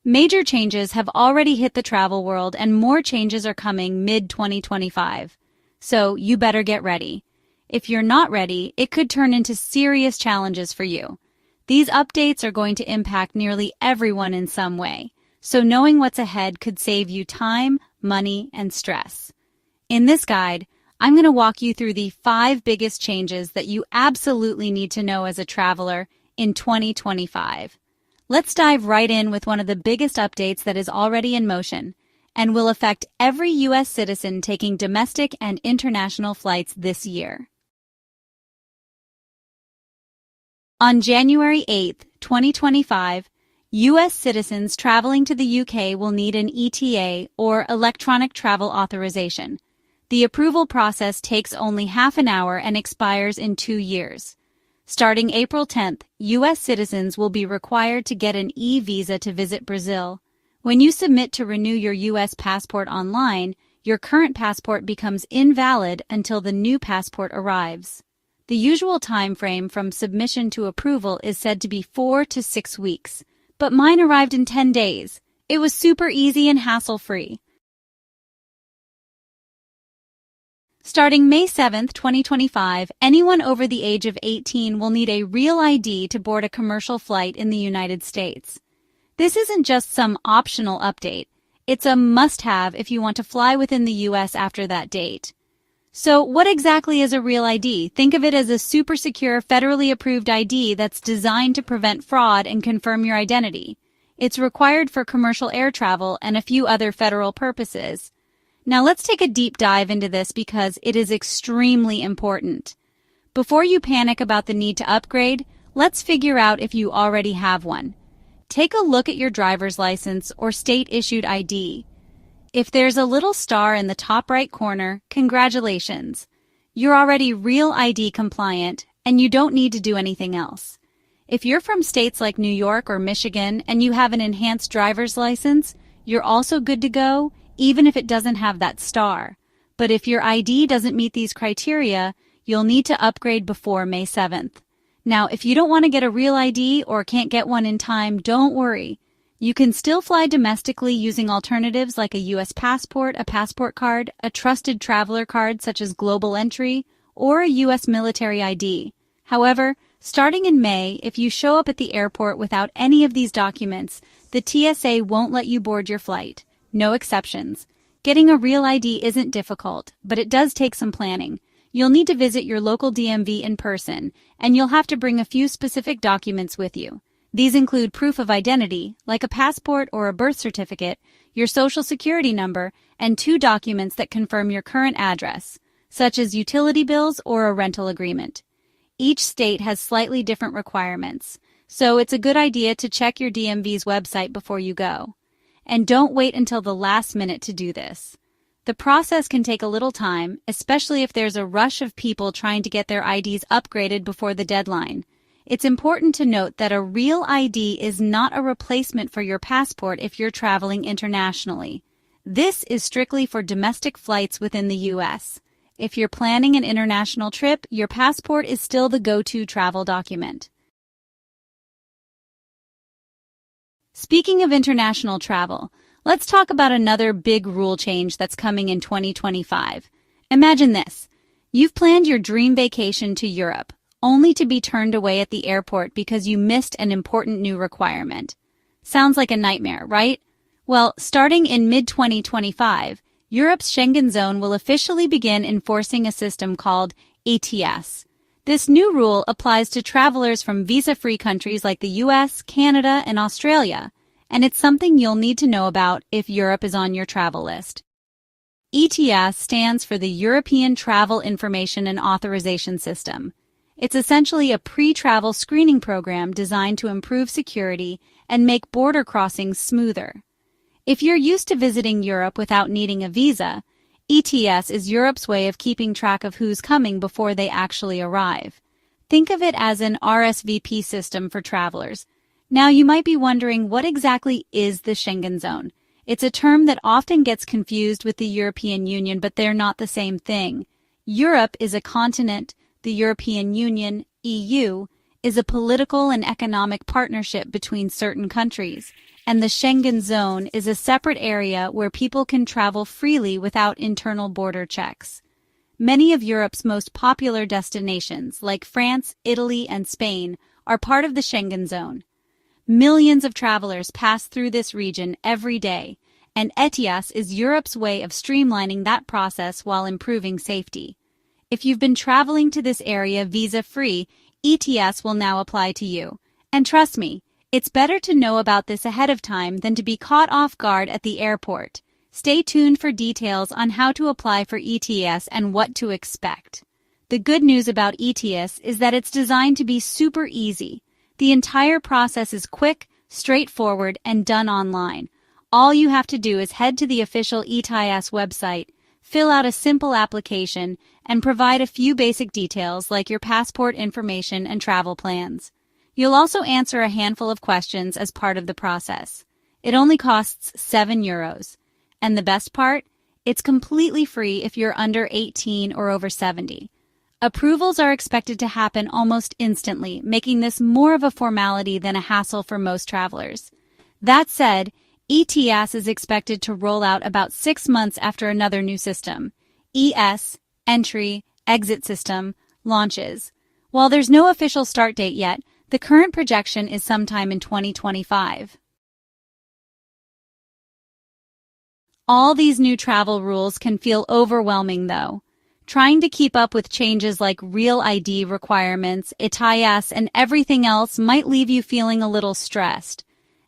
Major changes have already hit the travel world and more changes are coming mid-2025. So you better get ready. If you're not ready, it could turn into serious challenges for you. These updates are going to impact nearly everyone in some way, so knowing what's ahead could save you time, money, and stress. In this guide, I'm going to walk you through the 5 biggest changes that you absolutely need to know as a traveler in 2025. Let's dive right in with one of the biggest updates that is already in motion and will affect every U.S. citizen taking domestic and international flights this year. On January 8, 2025, U.S. citizens traveling to the U.K. will need an ETA or Electronic Travel Authorization. The approval process takes only half an hour and expires in 2 years. Starting April 10th, U.S. citizens will be required to get an e-visa to visit Brazil. When you submit to renew your U.S. passport online, your current passport becomes invalid until the new passport arrives. The usual time frame from submission to approval is said to be 4 to 6 weeks, but mine arrived in 10 days. It was super easy and hassle-free. Starting May 7, 2025, anyone over the age of 18 will need a real ID to board a commercial flight in the United States. This isn't just some optional update. It's a must-have if you want to fly within the U.S. after that date. So what exactly is a real ID? Think of it as a super secure, federally approved ID that's designed to prevent fraud and confirm your identity. It's required for commercial air travel and a few other federal purposes. Now let's take a deep dive into this because it is extremely important. Before you panic about the need to upgrade, let's figure out if you already have one. Take a look at your driver's license or state-issued ID. If there's a little star in the top right corner, congratulations. You're already Real ID compliant and you don't need to do anything else. If you're from states like New York or Michigan and you have an enhanced driver's license, you're also good to go, even if it doesn't have that star. But if your ID doesn't meet these criteria, you'll need to upgrade before May 7th. Now, if you don't want to get a real ID or can't get one in time, don't worry. You can still fly domestically using alternatives like a U.S. passport, a passport card, a trusted traveler card such as Global Entry, or a U.S. military ID. However, starting in May, if you show up at the airport without any of these documents, the TSA won't let you board your flight. No exceptions. Getting a real ID isn't difficult, but it does take some planning. You'll need to visit your local DMV in person, and you'll have to bring a few specific documents with you. These include proof of identity, like a passport or a birth certificate, your social security number, and 2 documents that confirm your current address, such as utility bills or a rental agreement. Each state has slightly different requirements, so it's a good idea to check your DMV's website before you go. And don't wait until the last minute to do this. The process can take a little time, especially if there's a rush of people trying to get their IDs upgraded before the deadline. It's important to note that a real ID is not a replacement for your passport if you're traveling internationally. This is strictly for domestic flights within the U.S. If you're planning an international trip, your passport is still the go-to travel document. Speaking of international travel, let's talk about another big rule change that's coming in 2025. Imagine this. You've planned your dream vacation to Europe, only to be turned away at the airport because you missed an important new requirement. Sounds like a nightmare, right? Well, starting in mid-2025, Europe's Schengen Zone will officially begin enforcing a system called ETIAS. This new rule applies to travelers from visa-free countries like the US, Canada, and Australia, and it's something you'll need to know about if Europe is on your travel list. ETIAS stands for the European Travel Information and Authorization System. It's essentially a pre-travel screening program designed to improve security and make border crossings smoother. If you're used to visiting Europe without needing a visa, ETIAS is Europe's way of keeping track of who's coming before they actually arrive. Think of it as an RSVP system for travelers. Now, you might be wondering, what exactly is the Schengen Zone? It's a term that often gets confused with the European Union, but they're not the same thing. Europe is a continent. The European Union, EU, is a political and economic partnership between certain countries, and the Schengen Zone is a separate area where people can travel freely without internal border checks. Many of Europe's most popular destinations, like France, Italy, and Spain, are part of the Schengen Zone. Millions of travelers pass through this region every day, and ETIAS is Europe's way of streamlining that process while improving safety. If you've been traveling to this area visa-free, ETIAS will now apply to you. And trust me, it's better to know about this ahead of time than to be caught off guard at the airport. Stay tuned for details on how to apply for ETIAS and what to expect. The good news about ETIAS is that it's designed to be super easy. The entire process is quick, straightforward, and done online. All you have to do is head to the official ETIAS website, fill out a simple application, and provide a few basic details like your passport information and travel plans. You'll also answer a handful of questions as part of the process. It only costs €7. And the best part? It's completely free if you're under 18 or over 70. Approvals are expected to happen almost instantly, making this more of a formality than a hassle for most travelers. That said, ETIAS is expected to roll out about 6 months after another new system, ES, Entry, Exit System, launches. While there's no official start date yet, the current projection is sometime in 2025. All these new travel rules can feel overwhelming, though. Trying to keep up with changes like real ID requirements, ETIAS, and everything else might leave you feeling a little stressed.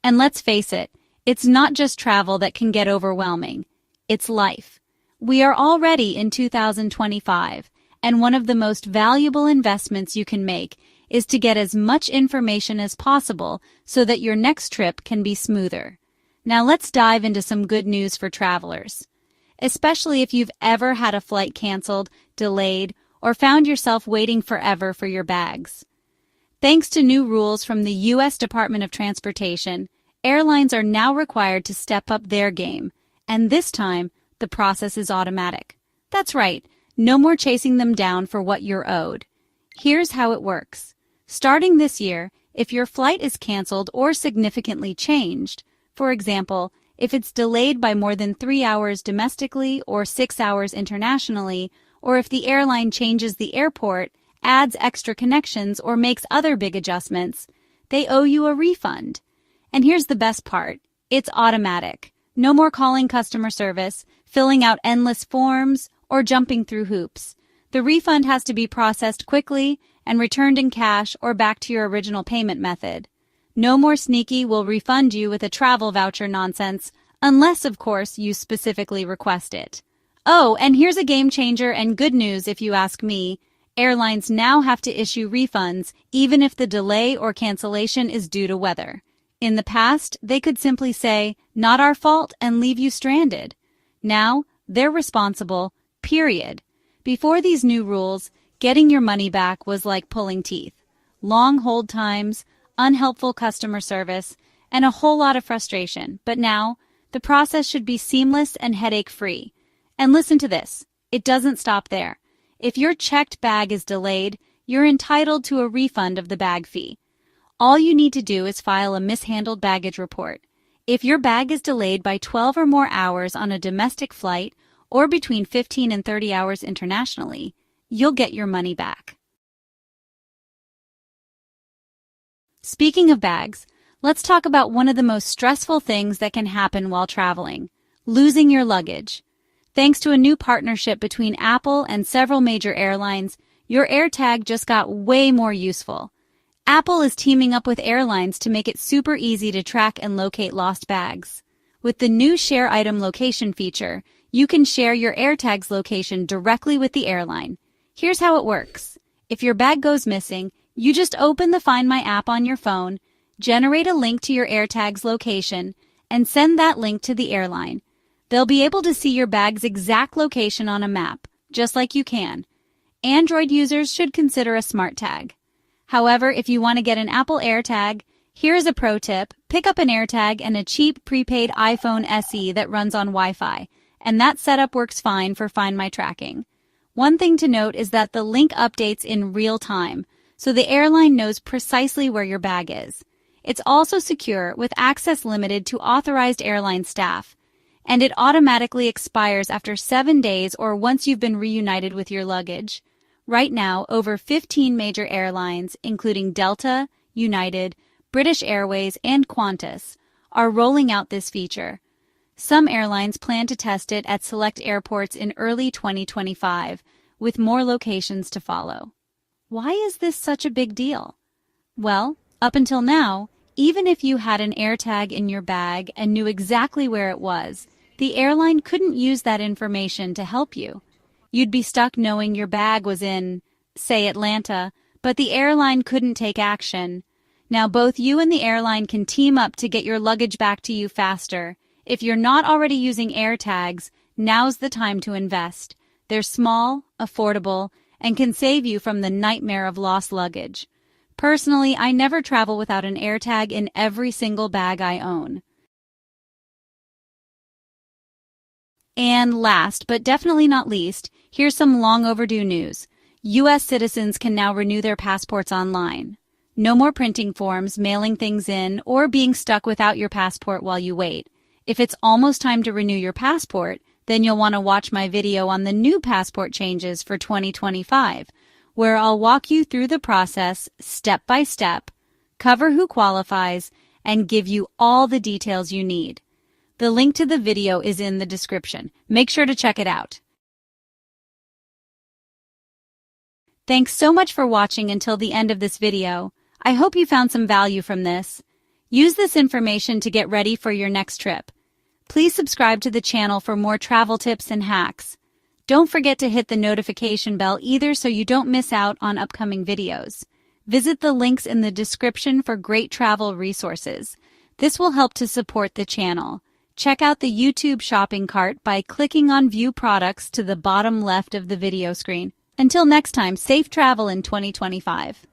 And let's face it, it's not just travel that can get overwhelming. It's life. We are already in 2025, and one of the most valuable investments you can make is to get as much information as possible so that your next trip can be smoother. Now let's dive into some good news for travelers, especially if you've ever had a flight canceled, delayed, or found yourself waiting forever for your bags. Thanks to new rules from the U.S. Department of Transportation, airlines are now required to step up their game, and this time, the process is automatic. That's right, no more chasing them down for what you're owed. Here's how it works. Starting this year, if your flight is canceled or significantly changed, for example, if it's delayed by more than 3 hours domestically or 6 hours internationally, or if the airline changes the airport, adds extra connections, or makes other big adjustments, they owe you a refund. And here's the best part. It's automatic. No more calling customer service, filling out endless forms, or jumping through hoops. The refund has to be processed quickly and returned in cash or back to your original payment method. No more sneaky "will refund you with a travel voucher" nonsense, unless, of course, you specifically request it. Oh, and here's a game changer and good news if you ask me. Airlines now have to issue refunds even if the delay or cancellation is due to weather. In the past, they could simply say, "Not our fault," and leave you stranded. Now, they're responsible, period. Before these new rules, getting your money back was like pulling teeth. Long hold times, unhelpful customer service, and a whole lot of frustration. But now, the process should be seamless and headache-free. And listen to this. It doesn't stop there. If your checked bag is delayed, you're entitled to a refund of the bag fee. All you need to do is file a mishandled baggage report. If your bag is delayed by 12 or more hours on a domestic flight, or between 15 and 30 hours internationally, you'll get your money back. Speaking of bags, let's talk about one of the most stressful things that can happen while traveling: losing your luggage. Thanks to a new partnership between Apple and several major airlines, your AirTag just got way more useful. Apple is teaming up with airlines to make it super easy to track and locate lost bags. With the new Share Item Location feature, you can share your AirTag's location directly with the airline. Here's how it works. If your bag goes missing, you just open the Find My app on your phone, generate a link to your AirTag's location, and send that link to the airline. They'll be able to see your bag's exact location on a map, just like you can. Android users should consider a smart tag. However, if you want to get an Apple AirTag, here's a pro tip. Pick up an AirTag and a cheap prepaid iPhone SE that runs on Wi-Fi, and that setup works fine for Find My tracking. One thing to note is that the link updates in real time, so the airline knows precisely where your bag is. It's also secure, with access limited to authorized airline staff, and it automatically expires after 7 days or once you've been reunited with your luggage. Right now, over 15 major airlines, including Delta, United, British Airways, and Qantas, are rolling out this feature. Some airlines plan to test it at select airports in early 2025, with more locations to follow. Why is this such a big deal? Well, up until now, even if you had an AirTag in your bag and knew exactly where it was, the airline couldn't use that information to help you. You'd be stuck knowing your bag was in, say, Atlanta, but the airline couldn't take action. Now both you and the airline can team up to get your luggage back to you faster. If you're not already using AirTags, now's the time to invest. They're small, affordable, and can save you from the nightmare of lost luggage. Personally, I never travel without an AirTag in every single bag I own. And last, but definitely not least, here's some long overdue news. U.S. citizens can now renew their passports online. No more printing forms, mailing things in, or being stuck without your passport while you wait. If it's almost time to renew your passport, then you'll want to watch my video on the new passport changes for 2025, where I'll walk you through the process step by step, cover who qualifies, and give you all the details you need. The link to the video is in the description. Make sure to check it out. Thanks so much for watching until the end of this video. I hope you found some value from this. Use this information to get ready for your next trip. Please subscribe to the channel for more travel tips and hacks. Don't forget to hit the notification bell either so you don't miss out on upcoming videos. Visit the links in the description for great travel resources. This will help to support the channel. Check out the YouTube shopping cart by clicking on View Products to the bottom left of the video screen. Until next time, safe travel in 2025.